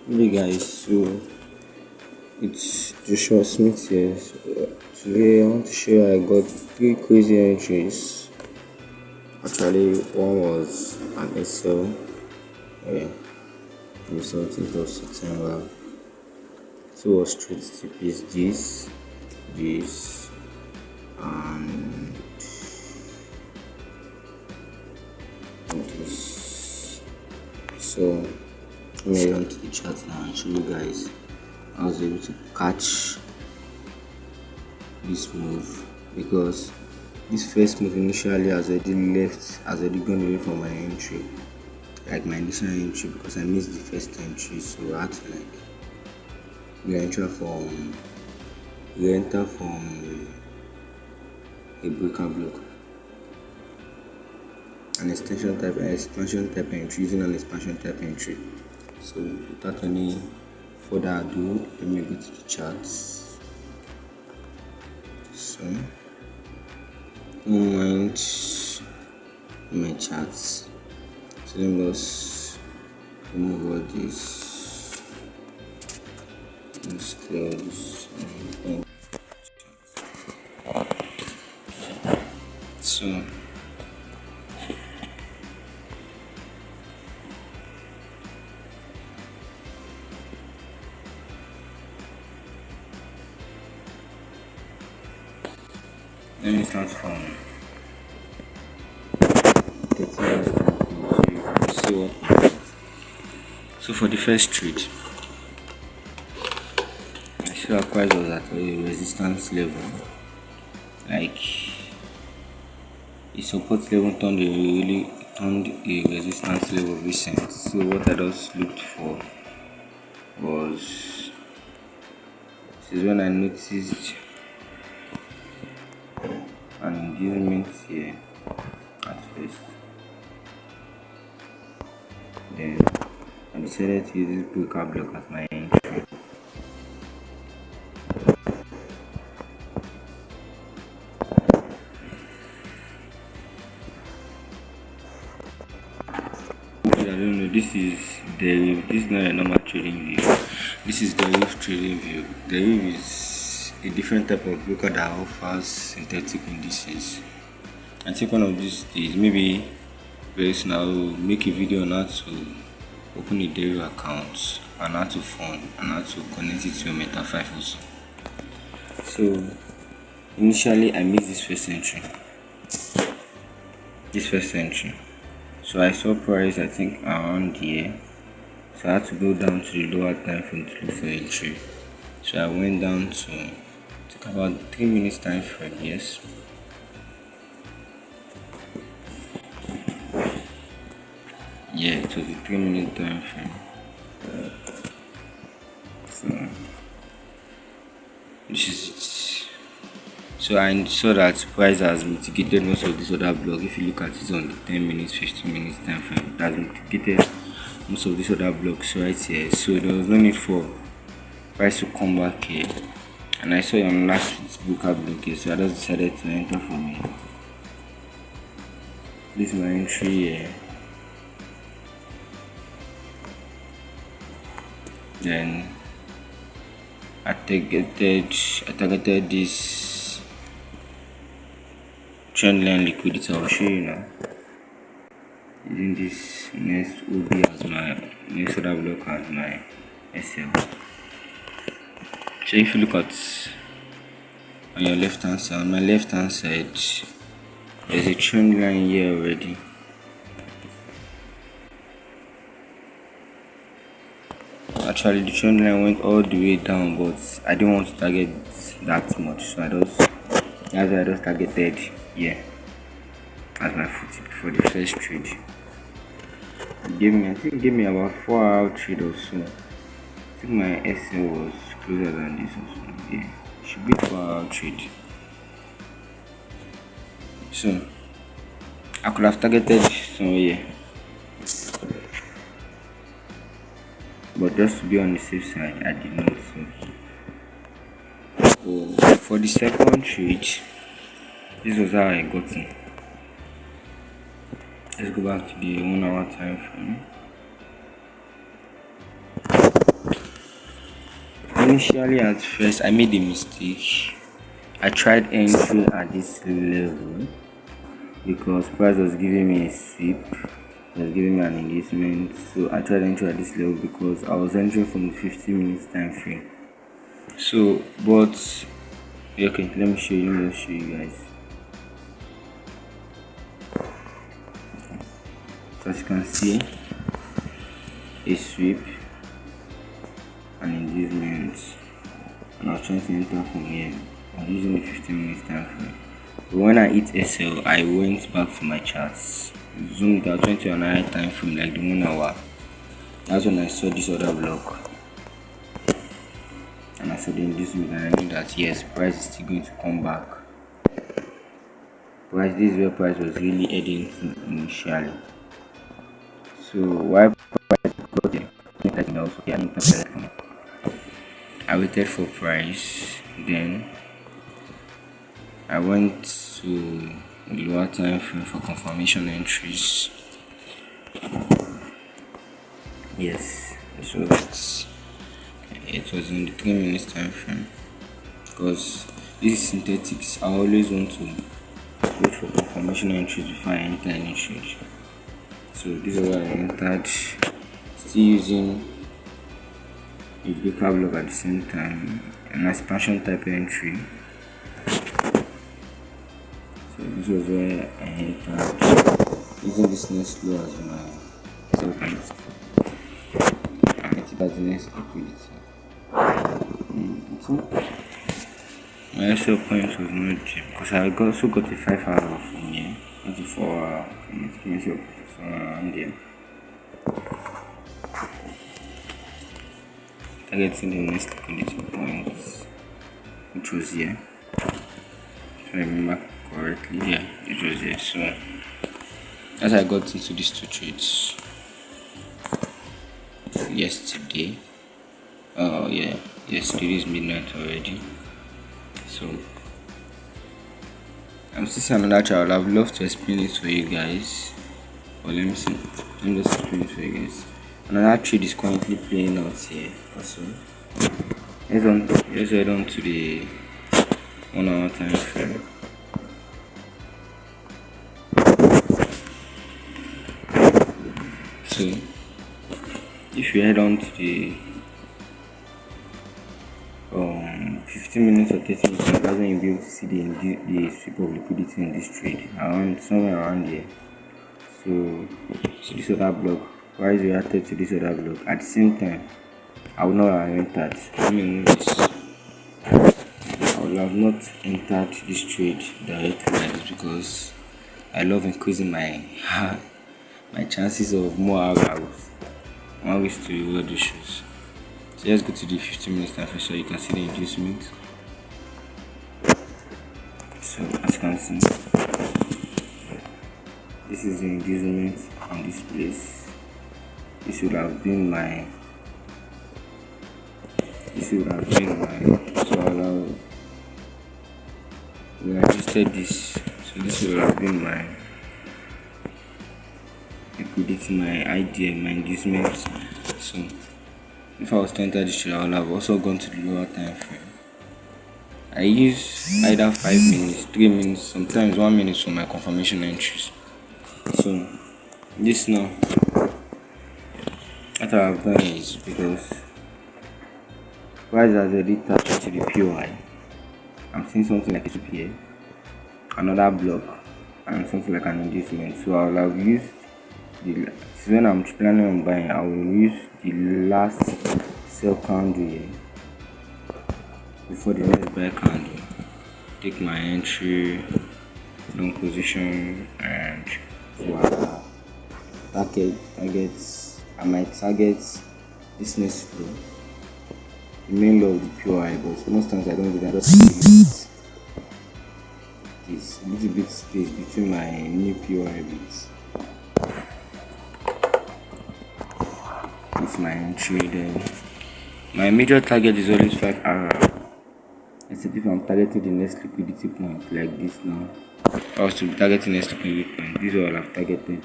Hey guys, so it's Joshua Smith here. So, today I want to show you I got three crazy entries. Actually, one was an Excel, yeah, on the 17th of September. Two was straight TPs, this, and this. So, let me run to the chart now and show you guys. I was able to catch this move because this first move initially has already gone away from my entry, like my initial entry, because I missed the first entry. So I had to re-enter from a breaker block, an expansion type entry, using an expansion type entry. So without any further ado, let me go to the charts. So moment my charts. So let me just remove all this. Let's close. So let me start from so for the first trade, I see our price was at a resistance level, like the support level turned a resistance level recent. So what I just looked for was, this is when I noticed an engagement here at first. Then I decided to use this breaker block as my entry. I don't know, this is Deriv. This is not a normal trading view. This is Deriv trading view. Deriv is a different type of broker that offers synthetic indices. I think one of these days, maybe very soon, I will make a video on how to open a Deriv account and how to fund and how to connect it to your Meta 5 also. So initially I missed this first entry. So I saw price, I think around here, so I had to go down to the lower time frame to look for entry. So I went down to took about 3 minutes time frame. Yes, yeah, it was a 3-minute time frame. So this is it. So I saw that price has mitigated most of this other block. If you look at it on the 10 minutes, 15 minutes time frame, it has mitigated most of these other blocks right here. So there was no need for price to come back here. And I saw on last week's broker block here, so I just decided to enter for me. This is my entry here. Then I targeted this trend line liquidity. I'll show you now. Using this next OB as my next other block as my SL. So if you look at on your left hand side, on my left hand side, there's a trend line here already. Actually, the trend line went all the way down, but I didn't want to target that much, so that's why I just targeted here as my foot for the first trade. It gave me about 4-hour trade or so. I think my SL was closer than this also. Yeah, it should be 4-hour trade. So I could have targeted somewhere, but just to be on the safe side, I did not. So for the second trade, this was how I got in. Let's go back to the 1 hour time frame. initially at first I made a mistake. I tried entering at this level because price was giving me a sweep, it was giving me an engagement. So I tried entering at this level because I was entering from the 15 minutes time frame. So but okay, let me show you guys. So as you can see, a sweep and engagement, and I was trying to enter from here. I'm using the 15 minutes time frame. But when I hit SL, I went back to my charts, zoomed out, went to another time frame like the 1 hour. That's when I saw this other block, and I saw the inducement, and I knew that yes, price is still going to come back. This is where price was really heading to initially. So why price got there? I waited for price, then I went to the lower time frame for confirmation entries. Yes, so it was in the 3 minutes time frame, because this is synthetics. I always want to wait for confirmation entries before I enter any trade. So this is where I entered, still using a breaker block at the same time, an expansion type entry. So this was where I entered, using this next low as my sell point, and it as the next liquidity. My sell point was not deep because I also got a 5 hour from here, not a 4 hour. Around here, targeting the next liquidity point, which was here. If I remember correctly, yeah, it was here. So as I got into these two trades yesterday, yesterday is midnight already. So I'm still seeing another chart. I would love to explain it for you guys. But let me just explain it for you guys. Another trade is currently playing out here also. Let's head on to the 1 hour time frame. So if you head on to the 15 minutes or 30 minutes, that's when you'll be able to see the sweep of liquidity in this trade, around somewhere around here. So this other block, price reacted to this other block. At the same time, I would not have entered. I would have not entered this trade directly like this, because I love increasing my chances of more hours. One wish to reward the shoes. So let's go to the 15 minutes time frame so you can see the inducement. So as you can see, this is the inducement on this place. This would have been my so we adjusted this, so this would have been my liquidity, my idea, my inducement. So if I was to enter this trade, I would have also gone to the lower time frame. I use either 5 minutes, 3 minutes, sometimes 1 minute for my confirmation entries. So this now, what I have done is, because price has already touched to the POI, I'm seeing something like a sweep here, another block, and something like an inducement. So I will have used when I'm planning on buying, I will use the last sell candle here before the next buy candle. Take my entry, long position, and for I might target this next flow, the main low of the POI, but most times I don't do that. I just leave this little bit space between my new POI bits. It's my entry. Then my major target is always 5 hours. Except if I'm targeting the next liquidity point like this now. If I was to be targeting next liquidity point, this is all I've targeted.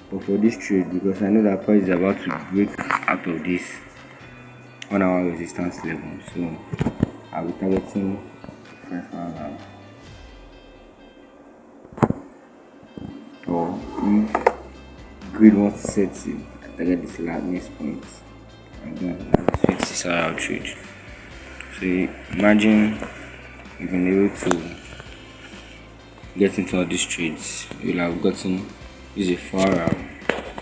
But for this trade, because I know that price is about to break out of this, 1 hour resistance level. So I'll be targeting 5 hour, or if grid wants to set you, I target this next point. I'm going to fit 6 hour trade. So imagine you've been able to get into all these trades. You'll have gotten this is a 4 hour,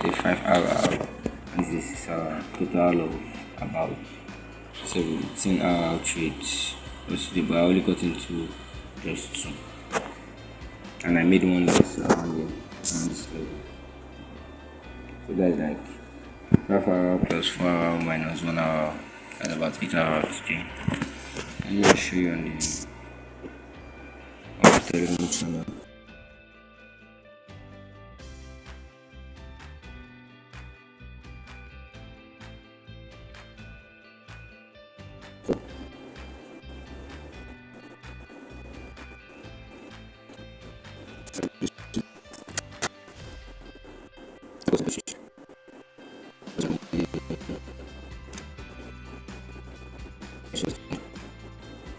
a 5 hour, and this is 6 hour, total of about 17 hour trades yesterday, but I only got into just 2, and I made one loss around this level. So that's like 5 hour plus 4 hour minus 1 hour, that's about 8 hours today. Let me show you on the Telegram channel.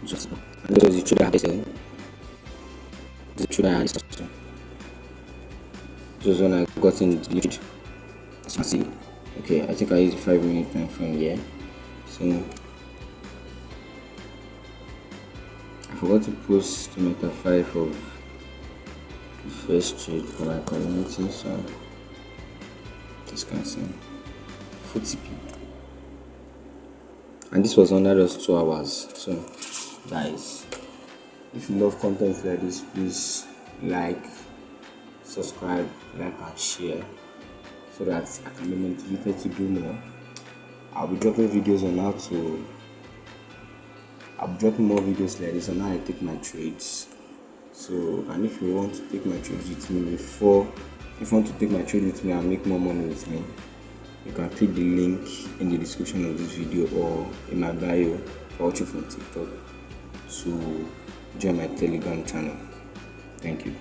This was the trade I had yesterday. This is the trade I had yesterday. This was when I got in the trade. As you can see, okay, I think I used the 5-minute time frame here. So I forgot to post the meta 5 of the first trade for my community, so this can see 40p. And this was under just 2 hours. So guys, if you love content like this, please like, subscribe, and share, so that I can be motivated to do more. I'll be dropping videos on how to more videos like this on how I take my trades. So, and if you want to take my trades with me if you want to take my trade with me and make more money with me, you can click the link in the description of this video or in my bio for watching from TikTok to join my Telegram channel. Thank you.